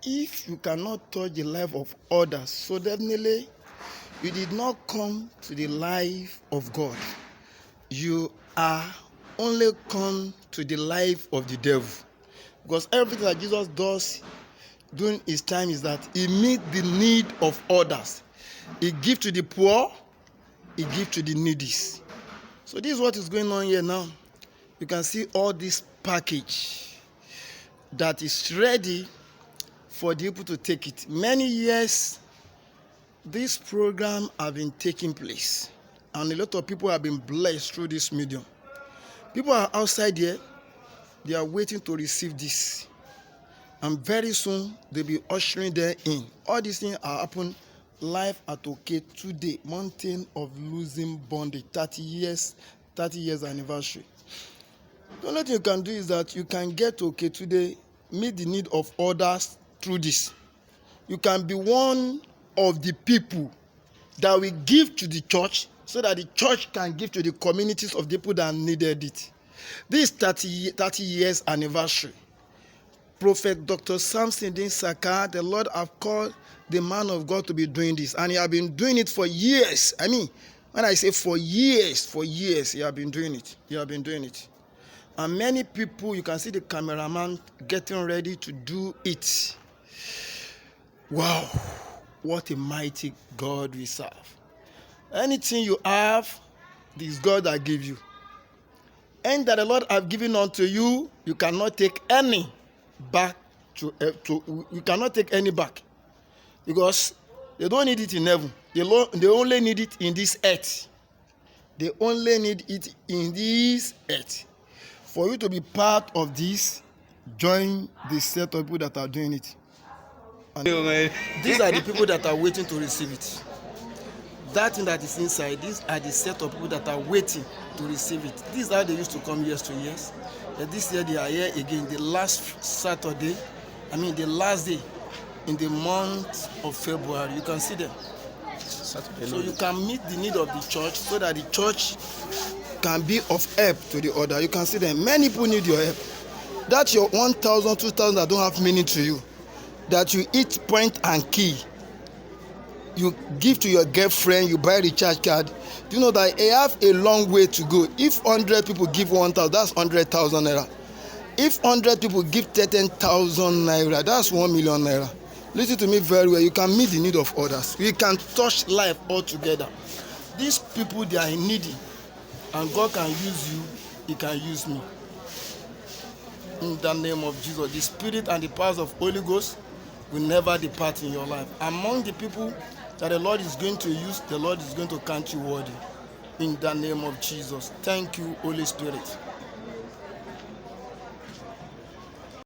if you cannot touch the life of others, so definitely you did not come to the life of God. You are only come to the life of the devil. Because everything that Jesus does during his time is that he meets the need of others. He gives to the poor, he gives to the needy. So this is what is going on here now. You can see all this package that is ready for the people to take it. Many years, this program have been taking place, and a lot of people have been blessed through this medium. People are outside here, they are waiting to receive this, and very soon they'll be ushering them in. All these things are happening live at OK today, Mountain of Losing Bondage, 30 years anniversary. The only thing you can do is that you can get to OK today, meet the need of others through this. You can be one of the people that will give to the church so that the church can give to the communities of the people that needed it. This 30 years anniversary, Prophet Dr. Samson Din Saka, the Lord have called the man of God to be doing this, and he has been doing it for years. I mean, when I say for years, he has been doing it. And many people, you can see the cameraman getting ready to do it. Wow, what a mighty God we serve. Anything you have, this God that give you. And that the Lord have given unto you, you cannot take any back you cannot take any back. Because they don't need it in heaven. They only need it in this earth. They only need it in this earth. For you to be part of this, join the set of people that are doing it. And these are the people that are waiting to receive it. That thing that is inside, these are the set of people that are waiting to receive it. These are they used to come years to years. This year they are here again, the last Saturday, the last day in the month of February. You can see them. Saturday, so you can meet the need of the church so that the church can be of help to the other. You can see them. Many people need your help. That's your 1,000, 2,000 that don't have meaning to you. That you eat point and key. You give to your girlfriend, you buy a recharge card. Do you know that they have a long way to go? If 100 people give 1,000, that's 100,000 naira. If 100 people give 10,000 naira, that's 1 million naira. Listen to me very well. You can meet the need of others. You can touch life altogether. These people, they are needy, and God can use you. He can use me. In the name of Jesus, the Spirit and the powers of Holy Ghost will never depart in your life. Among the people that the Lord is going to use, the Lord is going to count you worthy. In the name of Jesus. Thank you, Holy Spirit.